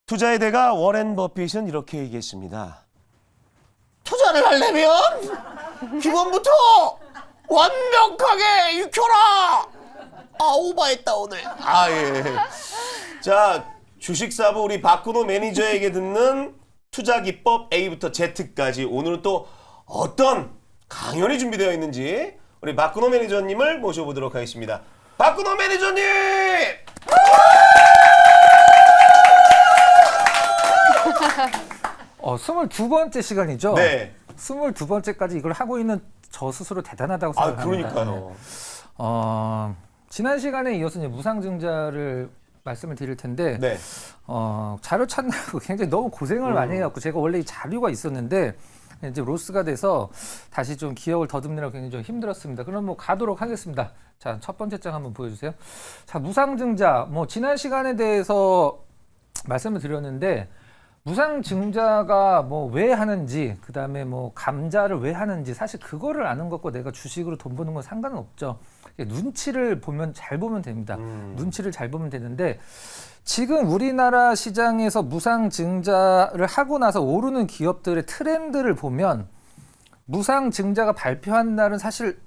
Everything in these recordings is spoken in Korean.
투자의 대가 워렌 버핏은 이렇게 얘기했습니다. 투자를 하려면 기본부터 완벽하게 익혀라. 오바했다 오늘. 예. 자, 주식사부 우리 박근호 매니저에게 듣는 투자 기법 A부터 Z까지 오늘은 또 어떤 강연이 준비되어 있는지 우리 박근호 매니저님을 모셔보도록 하겠습니다. 박근호 매니저님! 22번째 시간이죠? 네. 22번째까지 이걸 하고 있는 저 스스로 대단하다고 생각합니다. 그러니까요. 지난 시간에 이어서 이제 무상증자를 말씀을 드릴 텐데 네. 자료 찾느라고 굉장히 너무 고생을 많이 해갖고 제가 원래 이 자료가 있었는데 이제 로스가 돼서 다시 좀 기억을 더듬느라고 굉장히 좀 힘들었습니다. 그럼 뭐 가도록 하겠습니다. 자, 첫 번째 장 한번 보여주세요. 자, 무상증자. 지난 시간에 대해서 말씀을 드렸는데 무상증자가 왜 하는지, 그 다음에 감자를 왜 하는지, 사실 그거를 아는 것과 내가 주식으로 돈 버는 건 상관은 없죠. 눈치를 잘 보면 됩니다. 눈치를 잘 보면 되는데, 지금 우리나라 시장에서 무상증자를 하고 나서 오르는 기업들의 트렌드를 보면, 무상증자가 발표한 날은 사실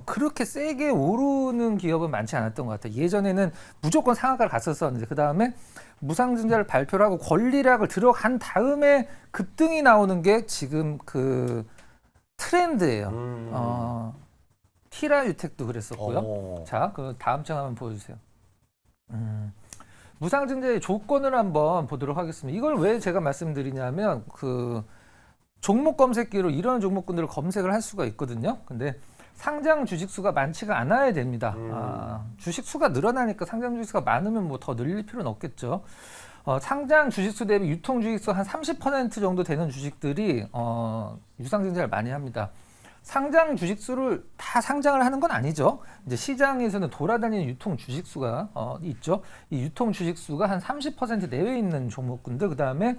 그렇게 세게 오르는 기업은 많지 않았던 것 같아요. 예전에는 무조건 상한가를 갔었었는데, 그 다음에 무상증자를 발표를 하고 권리락을 들어간 다음에 급등이 나오는 게 지금 그 트렌드예요. 티라유텍도 그랬었고요. 자, 그 다음 장 한번 보여주세요. 무상증자의 조건을 한번 보도록 하겠습니다. 이걸 왜 제가 말씀드리냐면 그 종목 검색기로 이런 종목군들을 검색을 할 수가 있거든요. 근데 상장 주식수가 많지가 않아야 됩니다. 주식수가 늘어나니까 상장 주식수가 많으면 더 늘릴 필요는 없겠죠. 상장 주식수 대비 유통 주식수 한 30% 정도 되는 주식들이 유상증자를 많이 합니다. 상장 주식수를 다 상장을 하는 건 아니죠. 이제 시장에서는 돌아다니는 유통 주식수가 있죠. 이 유통 주식수가 한 30% 내외에 있는 종목군들, 그 다음에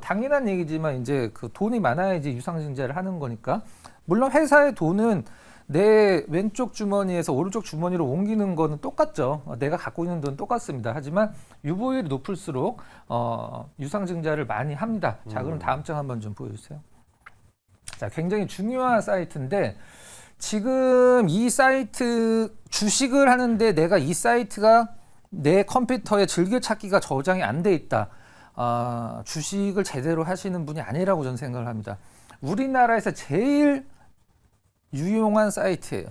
당연한 얘기지만 이제 그 돈이 많아야지 유상증자를 하는 거니까. 물론 회사의 돈은 내 왼쪽 주머니에서 오른쪽 주머니로 옮기는 거는 똑같죠. 내가 갖고 있는 돈 똑같습니다. 하지만 유보율이 높을수록 유상증자를 많이 합니다. 자, 그럼 다음 장 한번 좀 보여주세요. 자, 굉장히 중요한 사이트인데 지금 이 사이트 주식을 하는데 내가 이 사이트가 내 컴퓨터에 즐겨찾기가 저장이 안 돼 있다. 주식을 제대로 하시는 분이 아니라고 저는 생각을 합니다. 우리나라에서 제일 유용한 사이트예요.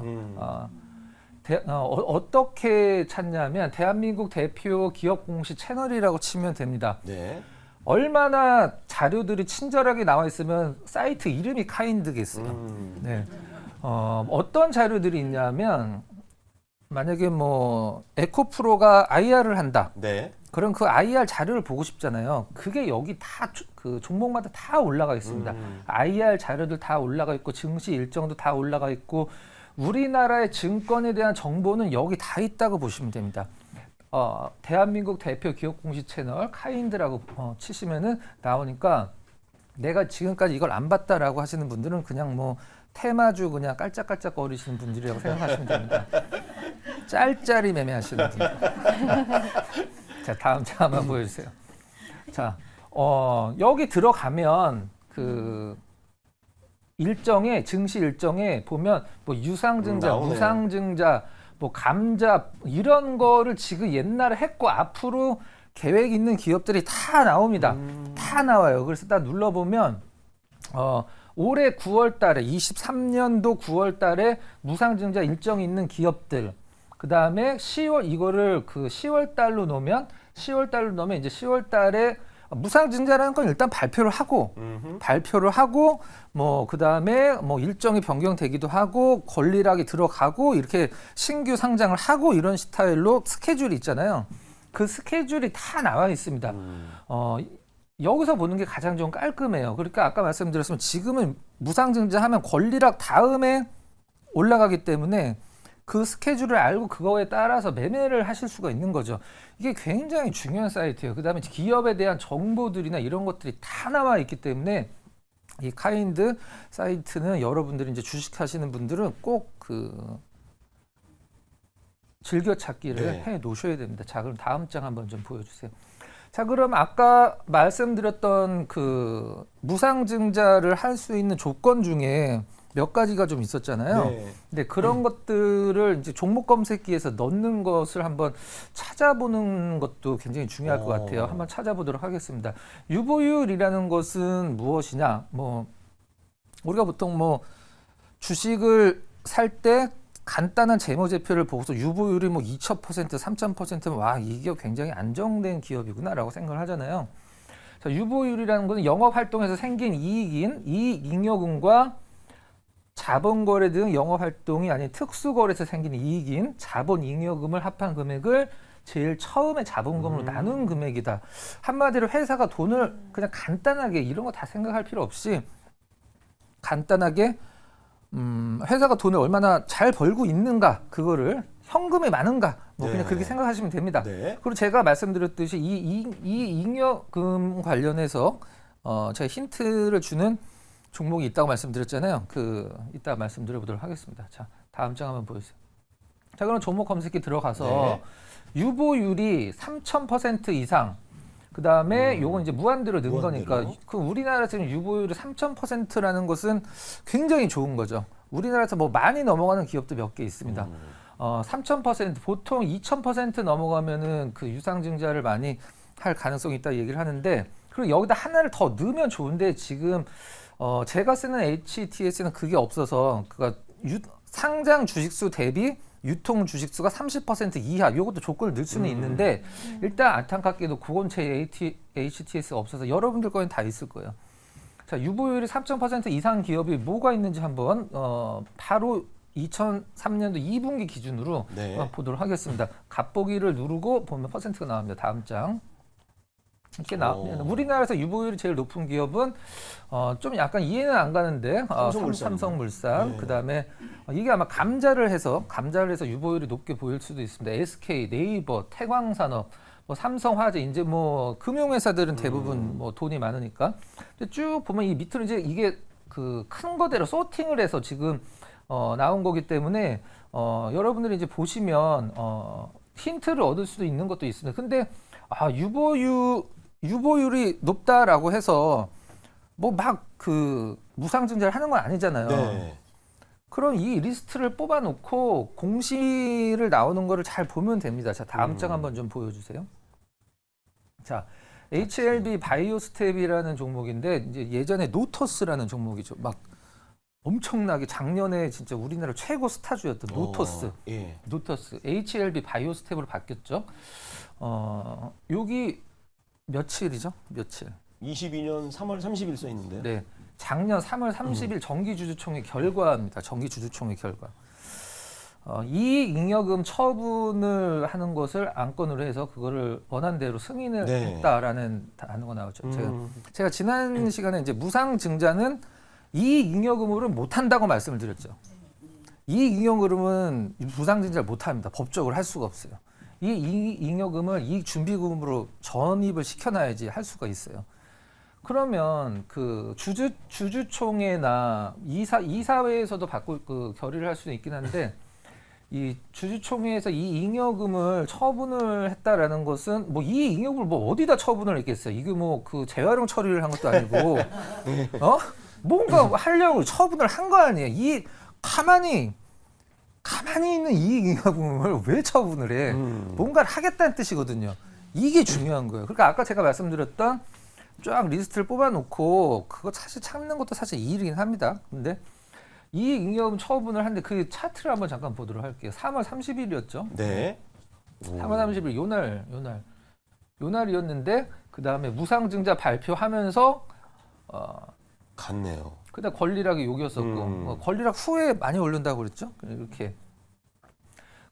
어떻게 찾냐면 대한민국 대표 기업 공시 채널이라고 치면 됩니다. 네. 얼마나 자료들이 친절하게 나와 있으면 사이트 이름이 카인드겠어요. 네. 어떤 자료들이 있냐면 만약에 에코프로가 IR을 한다. 네. 그럼 그 IR 자료를 보고 싶잖아요. 그게 여기 다 그 종목마다 다 올라가 있습니다. IR 자료들 다 올라가 있고 증시 일정도 다 올라가 있고 우리나라의 증권에 대한 정보는 여기 다 있다고 보시면 됩니다. 대한민국 대표 기업 공시 채널 카인드라고 치시면은 나오니까 내가 지금까지 이걸 안 봤다라고 하시는 분들은 그냥 테마주 그냥 깔짝깔짝 거리시는 분들이라고 생각하시면 됩니다. 짤짤이 매매하시는 분들. 자, 다음 장 한번 보여주세요. 자, 여기 들어가면 그 일정에 증시 일정에 보면 유상증자, 무상증자, 감자 이런 거를 지금 옛날에 했고 앞으로 계획 있는 기업들이 다 나옵니다. 다 나와요. 그래서 딱 눌러보면 올해 9월 달에 23년도 9월 달에 무상증자 일정이 있는 기업들, 그 다음에 10월 이거를 그 10월 달로 넣으면 이제 10월 달에 무상증자라는 건 일단 발표를 하고 그 다음에 일정이 변경되기도 하고 권리락이 들어가고 이렇게 신규 상장을 하고 이런 스타일로 스케줄이 있잖아요. 그 스케줄이 다 나와 있습니다. 여기서 보는 게 가장 좀 깔끔해요. 그러니까 아까 말씀드렸지만 지금은 무상증자하면 권리락 다음에 올라가기 때문에 그 스케줄을 알고 그거에 따라서 매매를 하실 수가 있는 거죠. 이게 굉장히 중요한 사이트예요. 그 다음에 기업에 대한 정보들이나 이런 것들이 다 나와 있기 때문에 이 카인드 사이트는 여러분들이 이제 주식 하시는 분들은 꼭 그 즐겨찾기를 해 놓으셔야 됩니다. 자, 그럼 다음 장 한번 좀 보여주세요. 자, 그럼 아까 말씀드렸던 그 무상증자를 할 수 있는 조건 중에 몇 가지가 좀 있었잖아요. 네. 근데 그런 것들을 이제 종목 검색기에서 넣는 것을 한번 찾아보는 것도 굉장히 중요할 것 같아요. 한번 찾아보도록 하겠습니다. 유보율이라는 것은 무엇이냐? 뭐 우리가 보통 뭐 주식을 살 때 간단한 재무제표를 보고서 유보율이 뭐 2000%, 3000%면 와, 이 기업 굉장히 안정된 기업이구나라고 생각을 하잖아요. 자, 유보율이라는 것은 영업 활동에서 생긴 이익인 이익잉여금과 자본거래 등 영업활동이 아닌 특수거래에서 생긴 이익인 자본잉여금을 합한 금액을 제일 처음에 자본금으로 나눈 금액이다. 한마디로 회사가 돈을 그냥 간단하게 이런 거 다 생각할 필요 없이 간단하게 회사가 돈을 얼마나 잘 벌고 있는가, 그거를 현금이 많은가, 뭐 그냥 네. 그렇게 생각하시면 됩니다. 네. 그리고 제가 말씀드렸듯이 이 잉여금 관련해서 제가 힌트를 주는 종목이 있다고 말씀드렸잖아요. 이따 말씀드려보도록 하겠습니다. 자, 다음 장 한번 보여주세요. 자, 그럼 종목 검색기 들어가서 네. 유보율이 3000% 이상, 그 다음에 요건 이제 무한대로 는 무한대로. 거니까 그 우리나라 지금 유보율이 3000%라는 것은 굉장히 좋은 거죠. 우리나라에서 뭐 많이 넘어가는 기업도 몇 개 있습니다. 3000% 보통 2000% 넘어가면은 그 유상증자를 많이 할 가능성이 있다 얘기를 하는데, 그리고 여기다 하나를 더 넣으면 좋은데 지금 제가 쓰는 HTS는 그게 없어서 그가 상장 주식수 대비 유통 주식수가 30% 이하, 이것도 조건을 넣을 수는 있는데 일단 안타깝게도 그건체 HTS가 없어서 여러분들 거엔 다 있을 거예요. 자, 유보율이 3000% 이상 기업이 뭐가 있는지 한번 바로 2003년도 2분기 기준으로 네. 보도록 하겠습니다. 갓보기를 누르고 보면 퍼센트가 나옵니다. 다음 장. 이렇게 나옵니다. 우리나라에서 유보율이 제일 높은 기업은 좀 약간 이해는 안 가는데 삼성물산. 네. 그다음에 이게 아마 감자를 해서 유보율이 높게 보일 수도 있습니다. SK, 네이버, 태광산업, 뭐 삼성화재, 이제 뭐 금융회사들은 대부분 뭐 돈이 많으니까. 근데 쭉 보면 이 밑으로 이제 이게 그 큰 거대로 소팅을 해서 지금 나온 거기 때문에 여러분들이 이제 보시면 힌트를 얻을 수도 있는 것도 있습니다. 근데 유보율이 높다라고 해서 뭐 막 그 무상증자를 하는 건 아니잖아요. 네. 그럼 이 리스트를 뽑아놓고 공시를 나오는 거를 잘 보면 됩니다. 자, 다음 장 한번 좀 보여주세요. 자, HLB 바이오스텝이라는 종목인데 이제 예전에 노터스라는 종목이죠. 막 엄청나게 작년에 진짜 우리나라 최고 스타주였던 노터스. 예. 노터스 HLB 바이오스텝으로 바뀌었죠. 여기 며칠이죠? 며칠? 22년 3월 30일 써 있는데요. 네, 작년 3월 30일 정기주주총회 결과입니다. 정기주주총회 결과. 이익잉여금 처분을 하는 것을 안건으로 해서 그거를 원안대로 승인을 네. 했다라는 단어가 나오죠. 제가 지난 시간에 이제 무상증자는 이익잉여금으로 못한다고 말씀을 드렸죠. 이익잉여금은 무상증자를 못합니다. 법적으로 할 수가 없어요. 이 이익잉여금을 이익준비금으로 전입을 시켜놔야지 할 수가 있어요. 그러면 그 주주총회나 이사회에서도 그 결의를 할 수는 있긴 한데, 이 주주총회에서 이 잉여금을 처분을 했다라는 것은 뭐 이 잉여금을 뭐 어디다 처분을 했겠어요? 이게 뭐 그 재활용 처리를 한 것도 아니고 뭔가 하려고 처분을 한 거 아니에요? 이 가만히 있는 이익잉여금을 왜 처분을 해? 뭔가를 하겠다는 뜻이거든요. 이게 중요한 거예요. 그러니까 아까 제가 말씀드렸던 쫙 리스트를 뽑아놓고 그거 사실 찾는 것도 사실 일이긴 합니다. 근데 이익잉여금 처분을 하는데 그 차트를 한번 잠깐 보도록 할게요. 3월 30일이었죠. 네. 3월 30일 요날이었는데 그 다음에 무상증자 발표하면서 같네요. 그다음 권리락이 여기였었고 권리락 후에 많이 오른다고 그랬죠. 이렇게.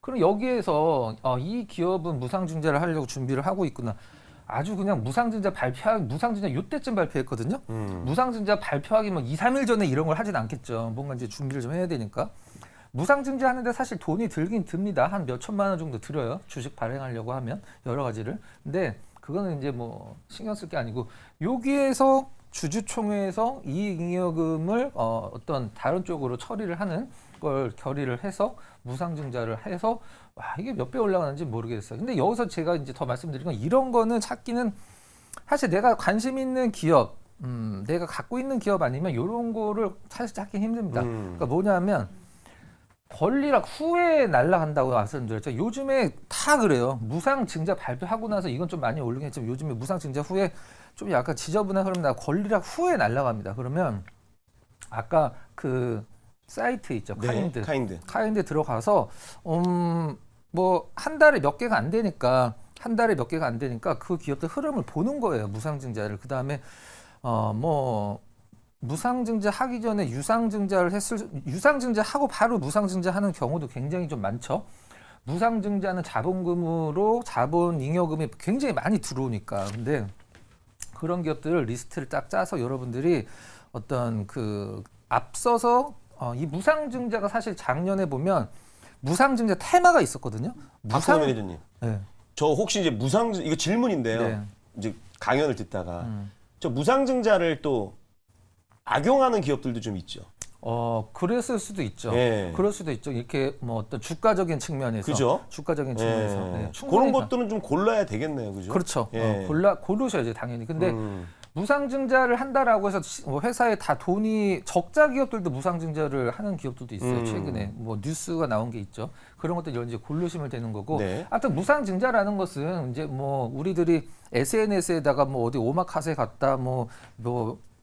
그럼 여기에서 이 기업은 무상증자를 하려고 준비를 하고 있구나. 아주 그냥 무상증자 요때쯤 발표했거든요. 무상증자 발표하기 뭐 2, 3일 전에 이런 걸 하진 않겠죠. 뭔가 이제 준비를 좀 해야 되니까. 무상증자 하는데 사실 돈이 들긴 듭니다. 한 몇 천만 원 정도 들어요. 주식 발행하려고 하면 여러 가지를. 근데 그거는 이제 뭐 신경 쓸 게 아니고 여기에서 주주총회에서 이익잉여금을 어떤 다른 쪽으로 처리를 하는 걸 결의를 해서 무상증자를 해서 와 이게 몇 배 올라가는지 모르겠어요. 근데 여기서 제가 이제 더 말씀드린 건 이런 거는 찾기는 사실 내가 관심 있는 기업, 내가 갖고 있는 기업 아니면 이런 거를 사실 찾기 힘듭니다. 그러니까 뭐냐면 권리락 후에 날라간다고 말씀드렸죠. 요즘에 다 그래요. 무상증자 발표하고 나서 이건 좀 많이 오르긴 했지만 요즘에 무상증자 후에 좀 약간 지저분한 흐름 나 권리락 후에 날라갑니다. 그러면 아까 그 사이트 있죠. 네, 카인드 들어가서 뭐 한 달에 몇 개가 안 되니까 그 기업들 흐름을 보는 거예요. 무상증자를. 그다음에 뭐 무상증자 하기 전에 유상증자 하고 바로 무상증자 하는 경우도 굉장히 좀 많죠. 무상증자는 자본금으로 자본 잉여금이 굉장히 많이 들어오니까. 근데 그런 기업들을 리스트를 딱 짜서 여러분들이 어떤 그 앞서서 이 무상증자가 사실 작년에 보면 무상증자 테마가 있었거든요. 박근호 매니저님. 네. 저 혹시 이제 이거 질문인데요. 네. 이제 강연을 듣다가 저 무상증자를 또 악용하는 기업들도 좀 있죠. 그랬을 수도 있죠. 네. 그럴 수도 있죠. 이렇게 뭐 어떤 주가적인 측면에서, 그죠? 주가적인 측면에서 네, 그런 충분히 것들은 좀 골라야 되겠네요, 그죠? 그렇죠. 예. 고르셔야죠, 당연히. 근데 무상증자를 한다라고 해서 회사에 다 돈이 적자 기업들도 무상증자를 하는 기업들도 있어요. 최근에 뭐 뉴스가 나온 게 있죠. 그런 것들 이제 고르시면 되는 거고. 네. 하여튼 무상증자라는 것은 이제 뭐 우리들이 SNS에다가 뭐 어디 오마카세 갔다 뭐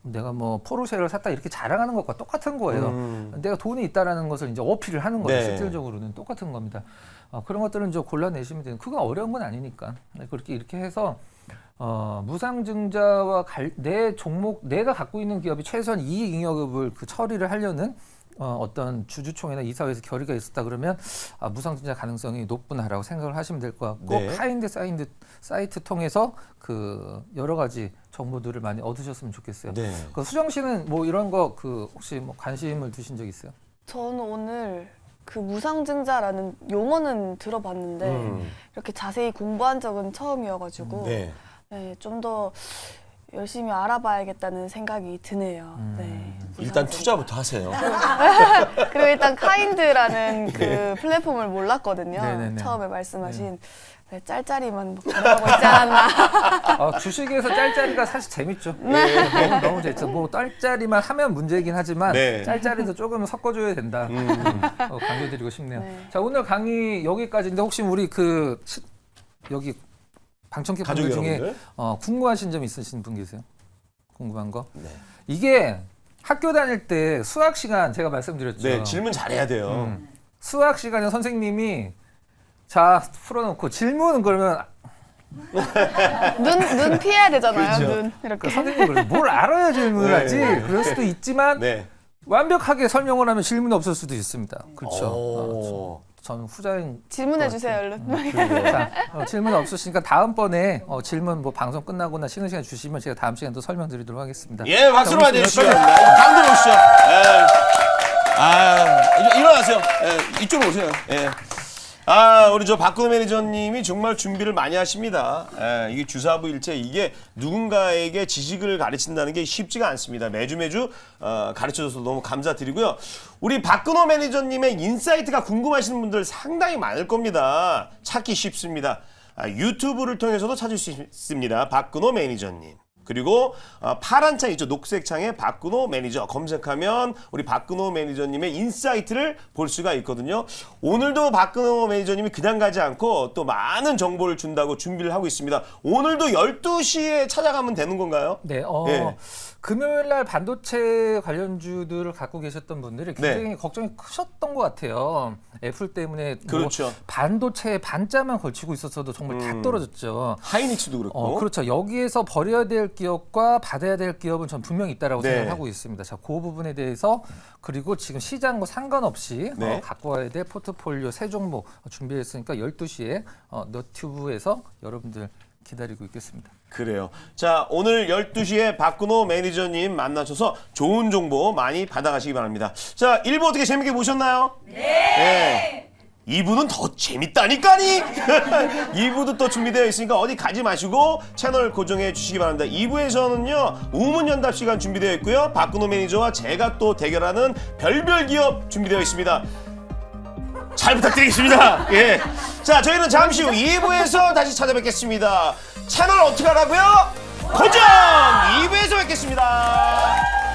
내가 뭐 포르쉐를 샀다 이렇게 자랑하는 것과 똑같은 거예요. 내가 돈이 있다라는 것을 이제 어필을 하는 거예요. 네. 실질적으로는 똑같은 겁니다. 그런 것들은 좀 골라내시면 되는. 그건 어려운 건 아니니까. 그렇게 이렇게 해서 무상증자와 내 종목 내가 갖고 있는 기업이 최소한 이익 잉여금을 그 처리를 하려는 어떤 주주총회나 이사회에서 결의가 있었다 그러면 무상증자 가능성이 높구나라고 생각을 하시면 될 것 같고 네. 카인드 사이트 통해서 그 여러 가지 정보들을 많이 얻으셨으면 좋겠어요. 네. 그 수정 씨는 뭐 이런 거 그 혹시 뭐 관심을 두신 적 있어요? 저는 오늘 그 무상증자라는 용어는 들어봤는데 이렇게 자세히 공부한 적은 처음이어가지고 네. 네, 좀 더 열심히 알아봐야겠다는 생각이 드네요. 네, 일단 무상증자. 투자부터 하세요. 그리고 일단 카인드라는 그 플랫폼을 몰랐거든요. 네네네. 처음에 말씀하신 네, 짤짤이만 막 걸어가고 있지 않았나. 주식에서 짤짤이가 사실 재밌죠. 너무 재밌죠. 뭐 짤짤이만 하면 문제이긴 하지만 네. 짤짤이도 조금 섞어줘야 된다. 강조드리고 싶네요. 네. 자 오늘 강의 여기까지인데 혹시 우리 여기 방청객 가족 분들 중에 여러분들. 궁금하신 점 있으신 분 계세요? 궁금한 거? 네. 이게 학교 다닐 때 수학 시간 제가 말씀드렸죠. 네, 질문 잘해야 돼요. 수학 시간에 선생님이 자 풀어놓고 질문은 그러면 눈 피해야 되잖아요. 그렇죠. 눈 이렇게. 선생님 그래 뭘 알아야 질문을 네. 하지. 그럴 수도 있지만 네. 완벽하게 설명을 하면 질문이 없을 수도 있습니다. 그렇죠. 오. 저는 후자인. 질문해 주세요, 얼른. 자, 질문 없으시니까 다음번에 질문 뭐 방송 끝나거나 쉬는 시간 주시면 제가 다음 시간에 또 설명드리도록 하겠습니다. 예, 박수로 자, 오늘 맞아주시죠. 강 들어오시죠. 일어나세요. 이쪽으로 오세요. 예. 우리 저 박근호 매니저님이 정말 준비를 많이 하십니다. 이게 주사부 일체 이게 누군가에게 지식을 가르친다는 게 쉽지가 않습니다. 매주 가르쳐줘서 너무 감사드리고요. 우리 박근호 매니저님의 인사이트가 궁금하신 분들 상당히 많을 겁니다. 찾기 쉽습니다. 유튜브를 통해서도 찾을 수 있습니다. 박근호 매니저님. 그리고 파란 창 있죠. 녹색 창에 박근호 매니저 검색하면 우리 박근호 매니저님의 인사이트를 볼 수가 있거든요. 오늘도 박근호 매니저님이 그냥 가지 않고 또 많은 정보를 준다고 준비를 하고 있습니다. 오늘도 12시에 찾아가면 되는 건가요? 네, 예. 금요일 날 반도체 관련주들을 갖고 계셨던 분들이 굉장히 걱정이 크셨던 것 같아요. 애플 때문에 그렇죠. 뭐 반도체에 반자만 걸치고 있었어도 정말 다 떨어졌죠. 하이닉스도 그렇고. 그렇죠. 여기에서 버려야 될 기업과 받아야 될 기업은 전 분명히 있다라고 네. 생각하고 있습니다. 자, 그 부분에 대해서 그리고 지금 시장과 상관없이 네. 갖고 와야 될 포트폴리오 세 종목 준비했으니까 12시에 너튜브에서 여러분들 기다리고 있겠습니다. 그래요. 자, 오늘 12시에 박근호 매니저님 만나셔서 좋은 정보 많이 받아가시기 바랍니다. 자, 1부 어떻게 재밌게 보셨나요? 네. 2부는 더 재밌다니까니. 2부도 또 준비되어 있으니까 어디 가지 마시고 채널 고정해 주시기 바랍니다. 2부에서는요 우문연답 시간 준비되어 있고요. 박근호 매니저와 제가 또 대결하는 별별 기업 준비되어 있습니다. 잘 부탁드리겠습니다. 예. 자, 저희는 잠시 후 2부에서 다시 찾아뵙겠습니다. 채널 어떻게 하라고요? 고정! 2부에서 뵙겠습니다.